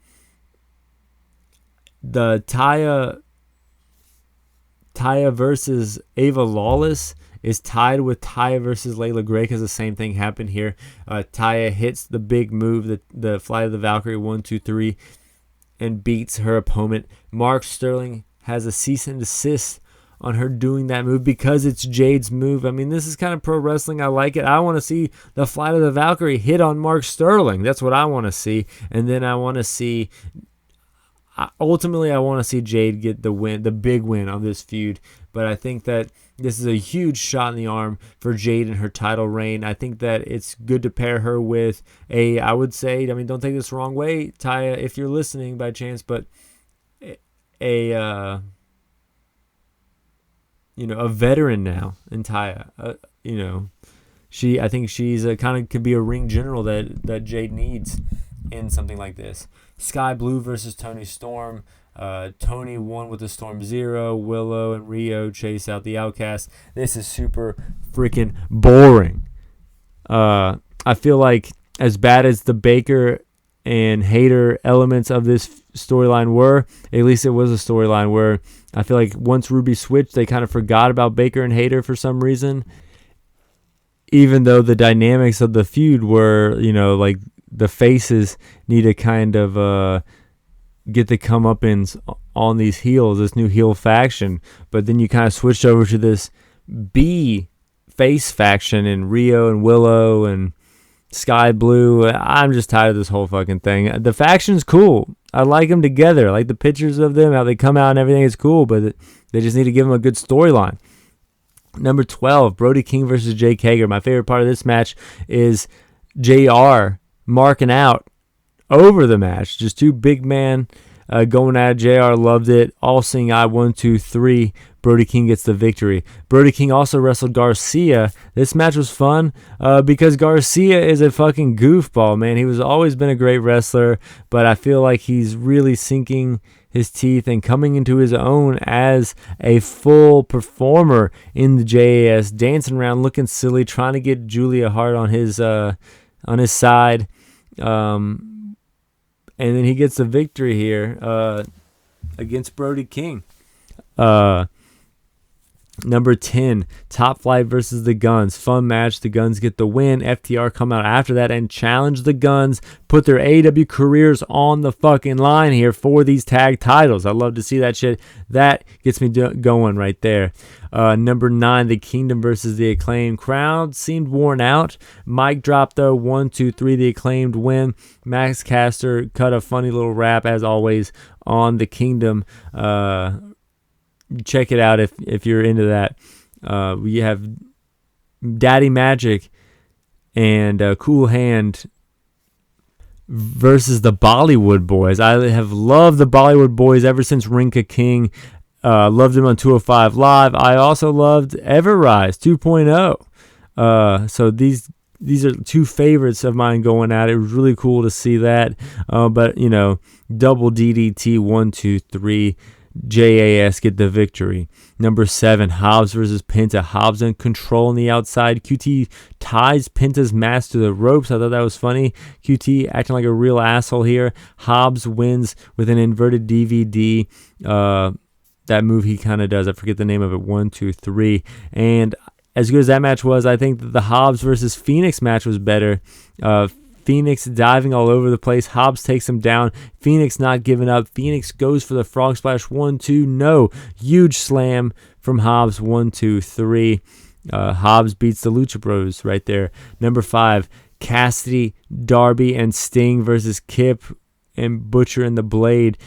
Taya versus Ava Lawless is tied with Taya versus Layla Gray because the same thing happened here. Taya hits the big move, the Flight of the Valkyrie 1, 2, 3, and beats her opponent. Mark Sterling has a cease and desist on her doing that move because it's Jade's move. I mean, this is kind of pro wrestling. I like it. I want to see the Flight of the Valkyrie hit on Mark Sterling. That's what I want to see. And then I want to see, ultimately, I want to see Jade get the win, the big win on this feud. But I think that this is a huge shot in the arm for Jade and her title reign. I think that it's good to pair her with I would say, I mean, don't take this the wrong way, Taya, if you're listening by chance, but a veteran now in Taya. I think she's kind of could be a ring general that Jade needs in something like this. Sky Blue versus Tony Storm. Tony won with the Storm Zero. Willow and Rio chase out the Outcast. This is super freaking boring. I feel like as bad as the Baker and Hater elements of this storyline were, at least it was a storyline where I feel like once Ruby switched, they kind of forgot about Baker and Hater for some reason. Even though the dynamics of the feud were, like the faces need to kind of get the comeuppance on these heels, this new heel faction. But then you kind of switched over to this B face faction in Rio and Willow and Sky Blue. I'm just tired of this whole fucking thing. The faction's cool. I like them together. I like the pictures of them, how they come out and everything is cool, but they just need to give them a good storyline. Number 12, Brody King versus Jake Hager. My favorite part of this match is JR marking out over the match. Just two big men going at it. JR loved it. All seeing eye, 1, 2, 3. Brody King gets the victory. Brody King also wrestled Garcia. This match was fun because Garcia is a fucking goofball, man. He was always been a great wrestler, but I feel like he's really sinking his teeth and coming into his own as a full performer in the JAS, dancing around, looking silly, trying to get Julia Hart on his side. And then he gets the victory here against Brody King. Number 10, Top Flight versus the Guns. Fun match. The Guns get the win. FTR come out after that and challenge the Guns. Put their AEW careers on the fucking line here for these tag titles. I love to see that shit. That gets me going right there. Number 9, the Kingdom versus the Acclaimed. Crowd seemed worn out. Mic drop though. 1, 2, 3. The Acclaimed win. Max Caster cut a funny little rap as always on the Kingdom. Check it out if you're into that. We have Daddy Magic and Cool Hand versus the Bollywood Boys. I have loved the Bollywood Boys ever since Rinka King. Loved them on 205 Live. I also loved Everrise 2.0. So these are two favorites of mine going at it. It was really cool to see that. But double DDT 1, 2, 3. JAS get the victory. Number 7, Hobbs versus Penta. Hobbs in control on the outside. QT ties Penta's mask to the ropes. I thought that was funny. QT acting like a real asshole here. Hobbs wins with an inverted DVD. That move he kind of does. I forget the name of it. 1, 2, 3. And as good as that match was, I think that the Hobbs versus Phoenix match was better. Phoenix diving all over the place. Hobbs takes him down. Phoenix not giving up. Phoenix goes for the frog splash. 1, 2, no. Huge slam from Hobbs. 1, 2, 3. Hobbs beats the Lucha Bros right there. Number 5, Cassidy, Darby, and Sting versus Kip and Butcher and the Blade.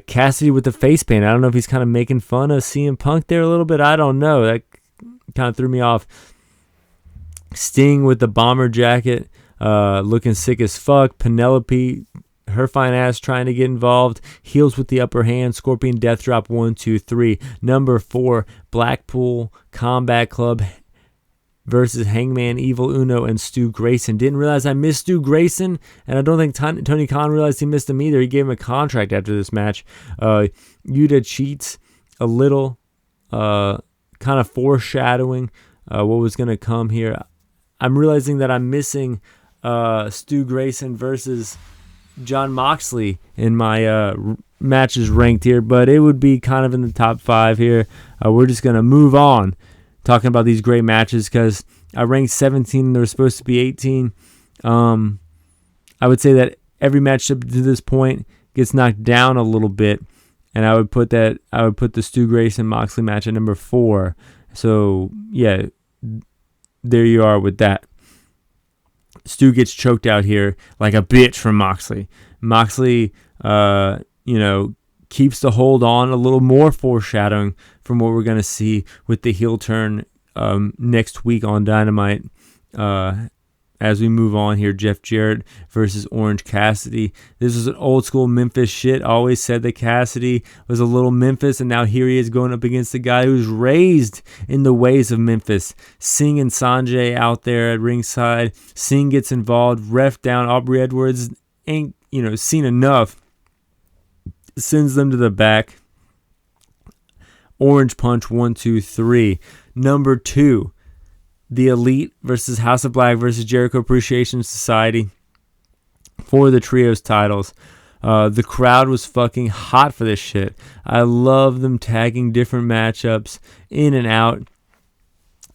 Cassidy with the face paint. I don't know if he's kind of making fun of CM Punk there a little bit. I don't know. That kind of threw me off. Sting with the bomber jacket. Looking sick as fuck. Penelope, her fine ass trying to get involved. Heels with the upper hand. Scorpion Death Drop 1, 2, 3. Number 4, Blackpool Combat Club versus Hangman Evil Uno and Stu Grayson. Didn't realize I missed Stu Grayson, and I don't think Tony Khan realized he missed him either. He gave him a contract after this match. Yuta cheats a little, kind of foreshadowing what was going to come here. I'm realizing that I'm missing Stu Grayson versus Jon Moxley in my matches ranked here, but it would be kind of in the top 5 here. We're just going to move on talking about these great matches because I ranked 17 and there was supposed to be 18. I would say that every match up to this point gets knocked down a little bit, and I would put the Stu Grayson Moxley match at number 4. So yeah, there you are with that. Stu gets choked out here like a bitch from Moxley. Moxley, keeps the hold on, a little more foreshadowing from what we're going to see with the heel turn next week on Dynamite. As we move on here, Jeff Jarrett versus Orange Cassidy. This was an old school Memphis shit. Always said that Cassidy was a little Memphis, and now here he is going up against the guy who's raised in the ways of Memphis. Singh and Sanjay out there at ringside. Singh gets involved. Ref down. Aubrey Edwards ain't seen enough. Sends them to the back. Orange Punch 1, 2, 3. Number 2. The Elite versus House of Black versus Jericho Appreciation Society for the trios titles. The crowd was fucking hot for this shit. I love them tagging different matchups in and out.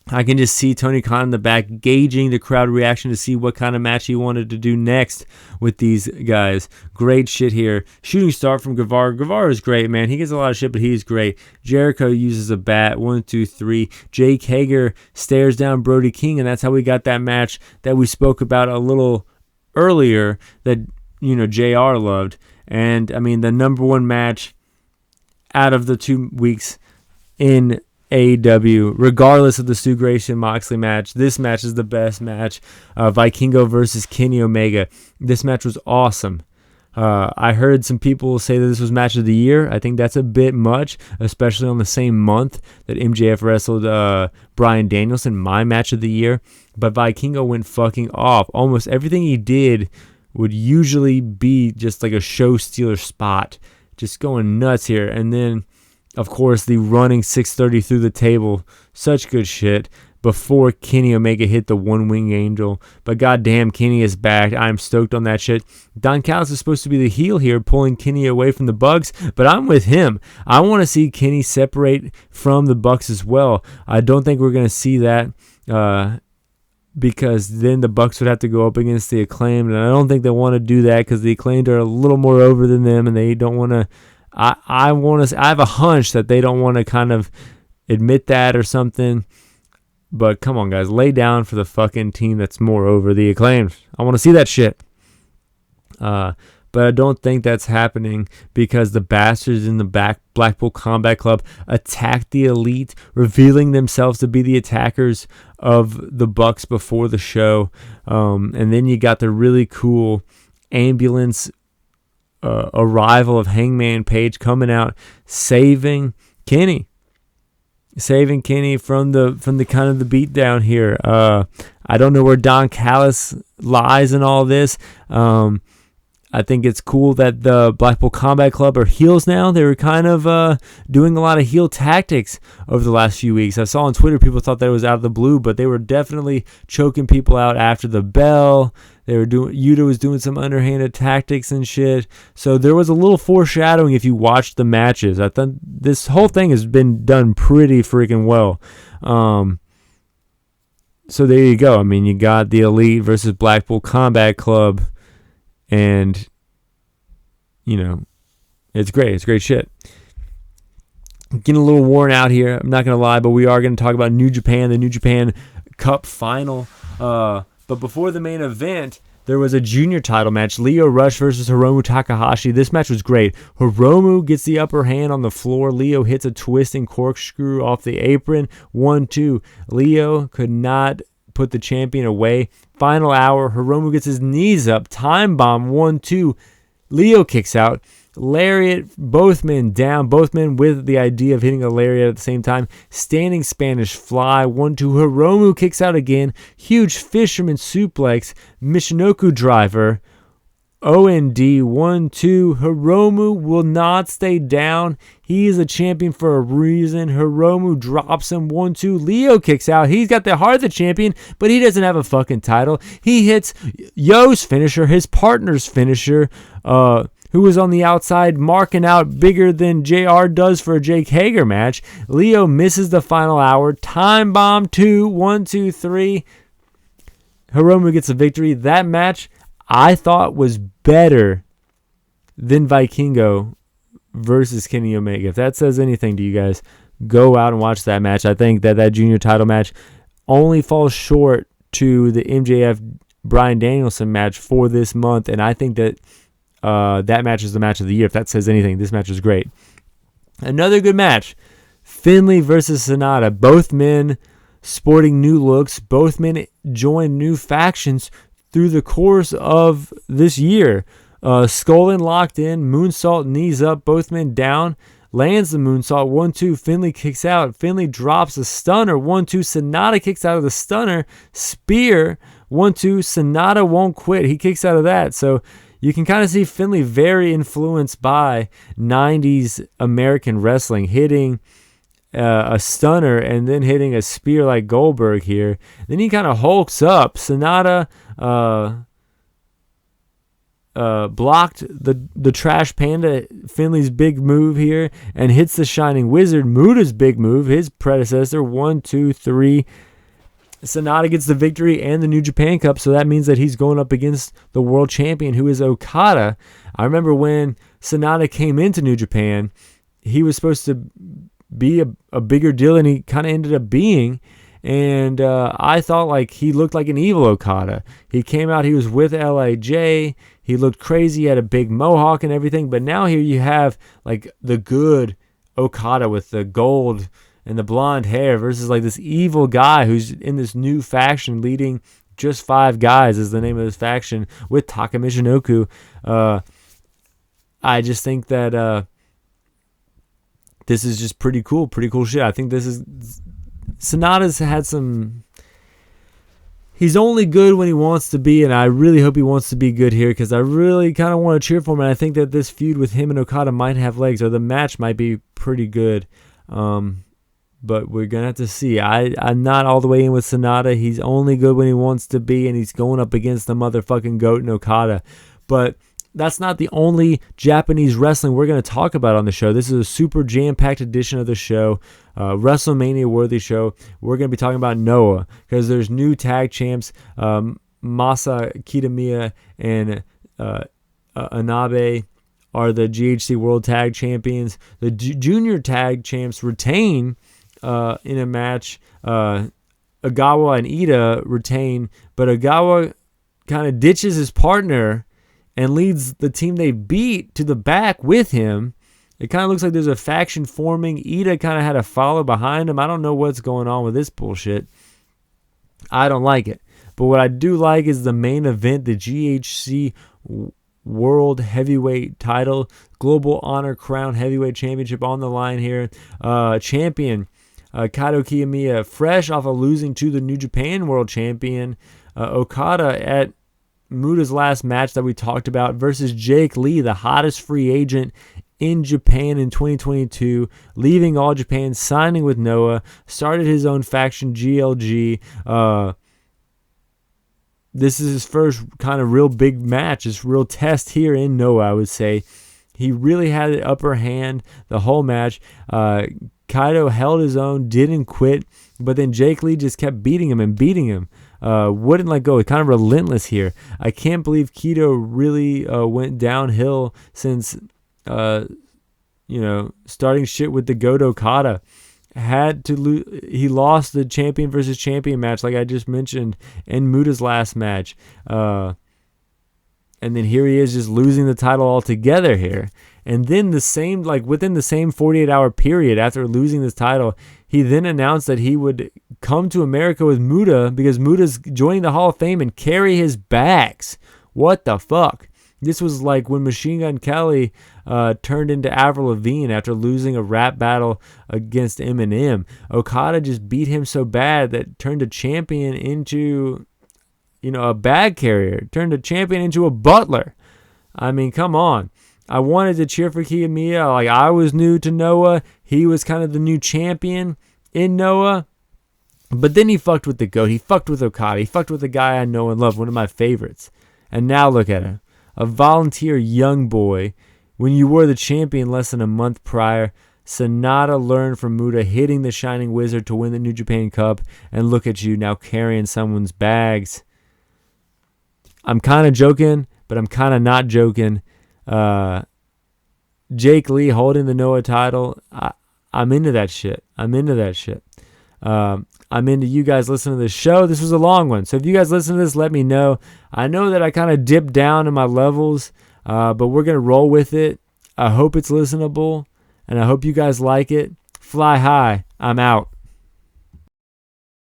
I can just see Tony Khan in the back gauging the crowd reaction to see what kind of match he wanted to do next with these guys. Great shit here. Shooting star from Guevara. Guevara is great, man. He gets a lot of shit, but he's great. Jericho uses a bat. 1, 2, 3. Jake Hager stares down Brody King, and that's how we got that match that we spoke about a little earlier that, JR loved. And, I mean, the number 1 match out of the 2 weeks in AEW, regardless of the Stu Grayson Moxley match, this match is the best match. Vikingo versus Kenny Omega. This match was awesome. I heard some people say that this was match of the year. I think that's a bit much, especially on the same month that MJF wrestled Bryan Danielson, my match of the year. But Vikingo went fucking off. Almost everything he did would usually be just like a show stealer spot. Just going nuts here. And then, of course, the running 630 through the table. Such good shit. Before Kenny Omega hit the one-wing angel. But goddamn, Kenny is back. I'm stoked on that shit. Don Callis is supposed to be the heel here, pulling Kenny away from the Bucks. But I'm with him. I want to see Kenny separate from the Bucks as well. I don't think we're going to see that. Because then the Bucks would have to go up against the Acclaimed. And I don't think they want to do that because the Acclaimed are a little more over than them. And they don't want to... I have a hunch that they don't want to kind of admit that or something. But come on, guys, lay down for the fucking team that's more over, the Acclaimed. I want to see that shit. But I don't think that's happening because the bastards in the Blackpool Combat Club attacked the Elite, revealing themselves to be the attackers of the Bucks before the show. And then you got the really cool ambulance arrival of Hangman Page coming out, saving Kenny from the kind of the beat down here. I don't know where Don Callis lies in all this. I think it's cool that the Blackpool Combat Club are heels now. They were kind of doing a lot of heel tactics over the last few weeks. I saw on Twitter people thought that it was out of the blue, but they were definitely choking people out after the bell. Yuta was doing some underhanded tactics and shit. So there was a little foreshadowing if you watched the matches. I thought this whole thing has been done pretty freaking well. So there you go. I mean, you got the Elite versus Blackpool Combat Club. And, it's great. It's great shit. Getting a little worn out here. I'm not going to lie, but we are going to talk about New Japan, the New Japan Cup final. But before the main event, there was a junior title match. Lio Rush versus Hiromu Takahashi. This match was great. Hiromu gets the upper hand on the floor. Lio hits a twisting corkscrew off the apron. 1-2. Lio could not put the champion away. Final hour, Hiromu gets his knees up. Time bomb, 1-2. Lio kicks out. Lariat, both men down. Both men with the idea of hitting a lariat at the same time. Standing Spanish fly, 1-2. Hiromu kicks out again. Huge fisherman suplex. Michinoku driver. OND 1-2. Hiromu will not stay down. He is a champion for a reason. Hiromu drops him 1-2. Leo kicks out. He's got the heart of the champion, but he doesn't have a fucking title. He hits Yo's finisher, his partner's finisher, who was on the outside marking out bigger than JR does for a Jake Hager match. Leo misses the final hour. Time bomb 2, 1, 2, 3. Hiromu gets a victory. That match I thought was better than Vikingo versus Kenny Omega. If that says anything to you guys, go out and watch that match. I think that junior title match only falls short to the MJF Bryan Danielson match for this month, and I think that that match is the match of the year. If that says anything, this match was great. Another good match, Finlay versus Sonata. Both men sporting new looks. Both men joined new factions through the course of this year. Skull locked in, moonsault, knees up, both men down, lands the moonsault, 1-2, Finlay kicks out, Finlay drops a stunner, 1-2, Sonata kicks out of the stunner, spear, 1-2, Sonata won't quit, he kicks out of that. So you can kind of see Finlay very influenced by 90s American wrestling, hitting a stunner and then hitting a spear like Goldberg here. Then he kind of hulks up. Sonata blocked the Trash Panda, Finlay's big move here, and hits the Shining Wizard, Muta's big move, his predecessor. 1, 2, 3. Sonata gets the victory and the New Japan Cup, so that means that he's going up against the world champion, who is Okada. I remember when Sonata came into New Japan, he was supposed to be a bigger deal than he kind of ended up being. And I thought like he looked like an evil Okada. He came out, he was with LAJ. He looked crazy, he had a big mohawk and everything. But now here you have like the good Okada with the gold and the blonde hair versus like this evil guy who's in this new faction leading Just 5 Guys is the name of this faction with Taka Michinoku. I just think that this is just pretty cool shit. I think this is... Sonata's had some... He's only good when he wants to be, and I really hope he wants to be good here because I really kind of want to cheer for him, and I think that this feud with him and Okada might have legs, or the match might be pretty good. But we're going to have to see. I'm not all the way in with Sonata. He's only good when he wants to be, and he's going up against the motherfucking GOAT in Okada. But that's not the only Japanese wrestling we're going to talk about on the show. This is a super jam-packed edition of the show, WrestleMania-worthy show. We're going to be talking about Noah because there's new tag champs, Masa Kitamiya and Anabe are the GHC World Tag Champions. The junior tag champs retain in a match. Agawa and Ida retain, but Agawa kind of ditches his partner and leads the team they beat to the back with him. It kind of looks like there's a faction forming. Ida kind of had to follow behind him. I don't know what's going on with this bullshit. I don't like it. But what I do like is the main event, the GHC World Heavyweight title, Global Honor Crown Heavyweight Championship on the line here. Champion Kaito Kiyomiya, fresh off of losing to the New Japan World Champion Okada at Muta's last match that we talked about versus Jake Lee, the hottest free agent in Japan in 2022, leaving All Japan, signing with Noah, started his own faction, GLG. This is his first kind of real big match, his real test here in Noah, I would say. He really had the upper hand the whole match. Kaito held his own, didn't quit, but then Jake Lee just kept beating him. Wouldn't let go. Kind of relentless here. I can't believe Kaito really went downhill since, starting shit with the GOAT Okada. Had to lose. He lost the champion versus champion match, like I just mentioned, in Muta's last match. And then here he is just losing the title altogether here. And then within the same 48-hour period after losing this title, he then announced that he would come to America with Muta because Muta's joining the Hall of Fame and carry his bags. What the fuck? This was like when Machine Gun Kelly turned into Avril Lavigne after losing a rap battle against Eminem. Okada just beat him so bad that turned a champion into, a bag carrier. Turned a champion into a butler. I mean, come on. I wanted to cheer for Kiyomiya. Like, I was new to Noah. He was kind of the new champion in Noah. But then he fucked with the GOAT. He fucked with Okada. He fucked with the guy I know and love, one of my favorites. And now look at him. A volunteer young boy. When you were the champion less than a month prior, Sonata learned from Muta hitting the Shining Wizard to win the New Japan Cup. And look at you now carrying someone's bags. I'm kind of joking, but I'm kind of not joking. Jake Lee holding the Noah title. I'm into that shit. I'm into you guys listening to this show. This was a long one. So if you guys listen to this, let me know. I know that I kind of dipped down in my levels, but we're going to roll with it. I hope it's listenable, and I hope you guys like it. Fly high. I'm out.